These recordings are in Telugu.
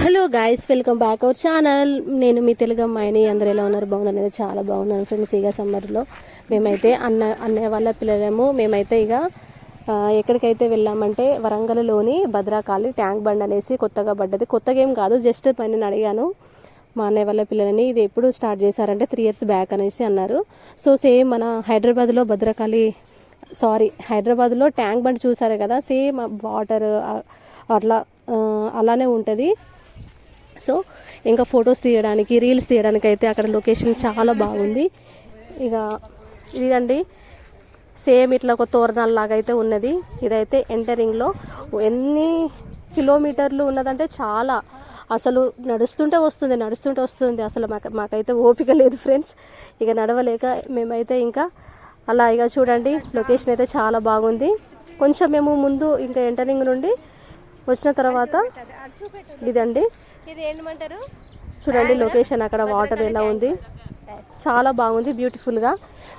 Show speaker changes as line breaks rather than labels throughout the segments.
Hello guys, welcome back our channel. నేను మీ తెలుగు అమ్మాయిని. అందరూ ఎలా ఉన్నారు? బాగున్నారు? చాలా బాగున్నాను ఫ్రెండ్స్. ఇక సమ్మర్లో మేమైతే అన్నయ్య వాళ్ళ పిల్లలేమో మేమైతే ఇక ఎక్కడికైతే వెళ్ళామంటే వరంగల్లోని భద్రకాళి ట్యాంక్ బండ్ అనేసి కొత్తగా పడ్డది. కొత్తగా ఏం కాదు, జస్ట్ పైన అడిగాను మా అన్నయ్య వాళ్ళ పిల్లలని, ఇది ఎప్పుడు స్టార్ట్ చేశారంటే 3 years బ్యాక్ అనేసి అన్నారు. సో సేమ్ మన హైదరాబాద్లో హైదరాబాద్లో ట్యాంక్ బండ్ చూసారు కదా, సేమ్ వాటర్ అలానే ఉంటుంది. సో ఇంకా ఫొటోస్ తీయడానికి, రీల్స్ తీయడానికి అయితే అక్కడ లొకేషన్ చాలా బాగుంది. ఇక ఇదండి, సేమ్ ఇట్లా ఒక తోరణాల లాగా అయితే ఉన్నది. ఇదైతే ఎంటరింగ్లో ఎన్ని కిలోమీటర్లు ఉన్నదంటే చాలా, అసలు నడుస్తుంటే వస్తుంది. అసలు మాకైతే ఓపిక లేదు ఫ్రెండ్స్. ఇక నడవలేక మేమైతే ఇంకా అలా ఇక చూడండి, లొకేషన్ అయితే చాలా బాగుంది. కొంచెం మేము ముందు ఇంకా ఎంటరింగ్ నుండి వచ్చిన తర్వాత ఇదండి, ఇది ఏమంటారు చూడండి లొకేషన్, అక్కడ వాటర్ ఎలా ఉంది, చాలా బాగుంది బ్యూటిఫుల్గా.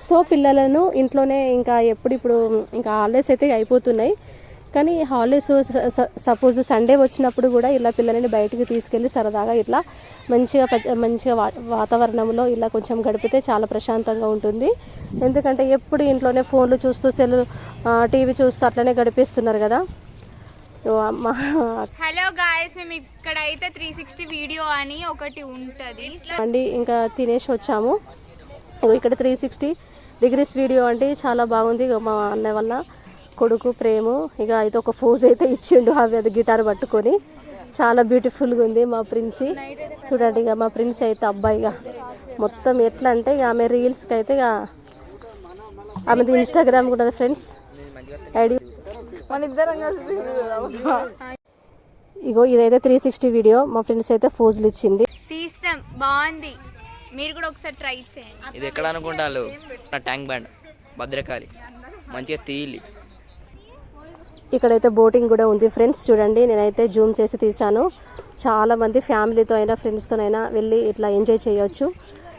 సో పిల్లలను ఇంట్లోనే ఇంకా ఇప్పుడు ఇంకా హాలిడేస్ అయితే అయిపోతున్నాయి, కానీ హాలిడేస్ సపోజ్ సండే వచ్చినప్పుడు కూడా ఇలా పిల్లలని బయటికి తీసుకెళ్ళి సరదాగా ఇట్లా మంచిగా వాతావరణంలో ఇలా కొంచెం గడిపితే చాలా ప్రశాంతంగా ఉంటుంది. ఎందుకంటే ఎప్పుడు ఇంట్లోనే ఫోన్లు చూస్తూ టీవీ చూస్తూ అట్లనే గడిపేస్తున్నారు కదా.
హలో గాయస్, మేము ఇక్కడ అయితే 360 వీడియో అని ఒకటి ఉంటుంది
అండి. ఇంకా తినేసి వచ్చాము. ఇక్కడ 360 degrees వీడియో అంటే చాలా బాగుంది. మా అన్నయ్య వల్ల కొడుకు ప్రేము ఇక అయితే ఒక ఫోజ్ అయితే ఇచ్చిండు, అది గిటార్ పట్టుకొని, చాలా బ్యూటిఫుల్గా ఉంది. మా ప్రిన్సి చూడండి, ఇక మా ప్రిన్స్ అయితే అబ్బాయిగా మొత్తం ఎట్లా అంటే ఇక ఆమె రీల్స్కి అయితే ఇక ఆమెది ఇన్స్టాగ్రామ్ కూడా ఫ్రెండ్స్ ఐడి. ఇగో ఇదైతే 360 వీడియో, మా ఫ్రెండ్స్ అయితే ఫోజులు ఇచ్చింది,
తీస్తాం బాగుంది. మీరు కూడా ఒకసారి ట్రై చేయండి.
ఇది ఎక్కడ అనుకుంటారు? ట్యాంక్ బండ్ భద్రకాళి, మంచిగా తీయాలి.
ఇక్కడైతే బోటింగ్ కూడా ఉంది ఫ్రెండ్స్. చూడండి, నేనైతే జూమ్ చేసి తీసాను. చాలా మంది ఫ్యామిలీతో అయినా ఫ్రెండ్స్తోనైనా వెళ్ళి ఇట్లా ఎంజాయ్ చేయొచ్చు.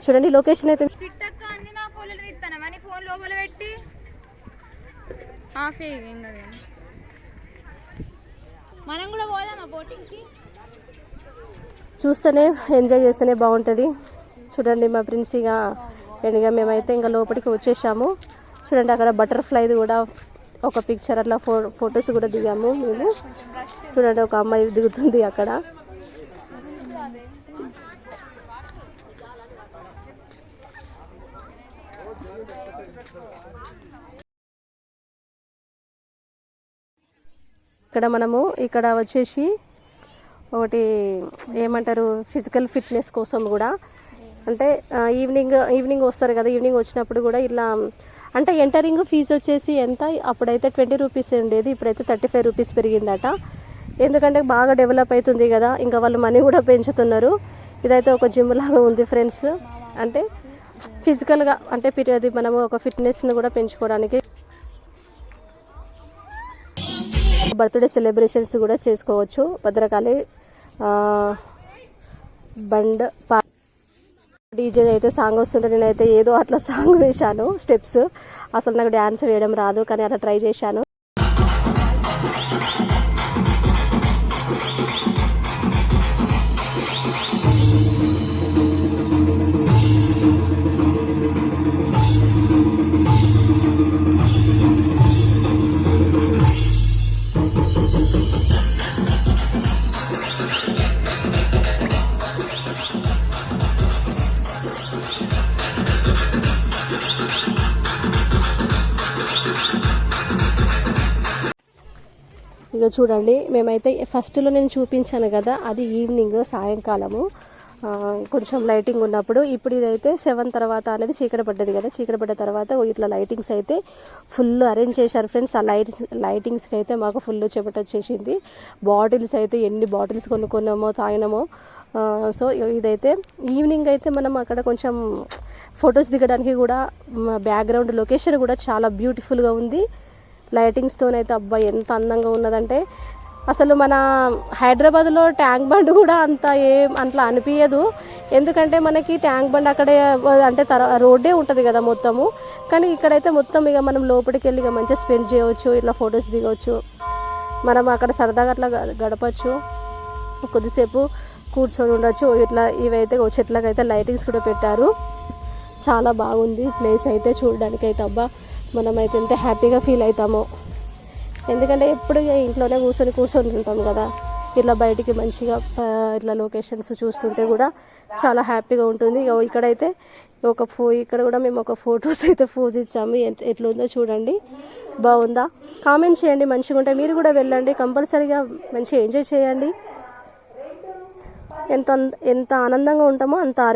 చూడండి లొకేషన్ అయితే
మనం కూడా పోదామా బోటింగ్కి?
చూస్తేనే ఎంజాయ్ చేస్తేనే బాగుంటుంది. చూడండి మా ప్రిన్సీగా ఎండుగా మేమైతే ఇంకా లోపలికి వచ్చేసాము. చూడండి అక్కడ బటర్ఫ్లైది కూడా ఒక పిక్చర్ అట్లా ఫొటోస్ కూడా దిగాము మేము. చూడండి ఒక అమ్మాయి దిగుతుంది అక్కడ. ఇక్కడ వచ్చేసి ఒకటి ఏమంటారు, ఫిజికల్ ఫిట్నెస్ కోసం కూడా, అంటే ఈవినింగ్ వస్తారు కదా, ఈవినింగ్ వచ్చినప్పుడు కూడా ఇలా అంటే ఎంటరింగ్ ఫీజు వచ్చేసి ఎంత, అప్పుడైతే 20 rupees ఉండేది, ఇప్పుడైతే 35 rupees పెరిగిందట. ఎందుకంటే బాగా డెవలప్ అవుతుంది కదా, ఇంకా వాళ్ళు మనీ కూడా పెంచుతున్నారు. ఇదైతే ఒక జిమ్ లాగా ఉంది ఫ్రెండ్స్, అంటే ఫిజికల్గా అంటే అది మనము ఒక ఫిట్నెస్ని కూడా పెంచుకోవడానికి. బర్త్డే సెలబ్రేషన్స్ కూడా చేసుకోవచ్చు. భద్రకాళి బండ్ డీజే అయితే సాంగ్ వస్తుంటే నేనైతే ఏదో అట్లా సాంగ్ వేశాను, స్టెప్స్. అసలు నాకు డ్యాన్స్ వేయడం రాదు, కానీ అట్లా ట్రై చేశాను. ఇక చూడండి, మేమైతే ఫస్ట్లో నేను చూపించాను కదా, అది ఈవినింగ్ సాయంకాలము కొంచెం లైటింగ్ ఉన్నప్పుడు. ఇప్పుడు ఇదైతే 7 తర్వాత అనేది చీకటి పడ్డది కదా, చీకటి పడ్డ తర్వాత ఇట్లా లైటింగ్స్ అయితే ఫుల్ అరేంజ్ చేశారు ఫ్రెండ్స్. ఆ లైటింగ్స్కి అయితే మాకు ఫుల్ చెమట వచ్చేసింది. బాటిల్స్ అయితే ఎన్ని బాటిల్స్ తాగినామో. సో ఇదైతే ఈవినింగ్ అయితే మనం అక్కడ కొంచెం ఫొటోస్ దిగడానికి కూడా బ్యాక్గ్రౌండ్ లొకేషన్ కూడా చాలా బ్యూటిఫుల్గా ఉంది. లైటింగ్స్తోనైతే అబ్బా ఎంత అందంగా ఉన్నదంటే, అసలు మన హైదరాబాద్లో ట్యాంక్ బండ్ కూడా అట్లా అనిపించదు. ఎందుకంటే మనకి ట్యాంక్ బండ్ అక్కడే అంటే రోడ్డే ఉంటుంది కదా మొత్తము, కానీ ఇక్కడైతే మొత్తం ఇక మనం లోపలికి వెళ్ళి ఇక మంచిగా స్పెండ్ చేయవచ్చు, ఇట్లా ఫొటోస్ దిగవచ్చు, మనం అక్కడ సరదాగా అట్లా గడపచ్చు. కొద్దిసేపు కూర్చొని ఉండొచ్చు. ఇట్లా ఇవైతే చెట్లకైతే లైటింగ్స్ కూడా పెట్టారు. చాలా బాగుంది ప్లేస్ అయితే చూడడానికి అయితే. అబ్బా మనమైతే ఎంత హ్యాపీగా ఫీల్ అవుతామో, ఎందుకంటే ఎప్పుడు ఇంట్లోనే కూర్చొని ఉంటాం కదా. ఇట్లా బయటికి మంచిగా ఇట్లా లొకేషన్స్ చూస్తుంటే కూడా చాలా హ్యాపీగా ఉంటుంది. ఇక్కడైతే ఇక్కడ కూడా మేము ఒక ఫొటోస్ అయితే పోజ్ ఇచ్చాము. ఎట్లుందో చూడండి, బాగుందా? కామెంట్ చేయండి. మంచిగా ఉంటే మీరు కూడా వెళ్ళండి, కంపల్సరీగా మంచిగా ఎంజాయ్ చేయండి. ఎంత ఆనందంగా ఉంటామో అంత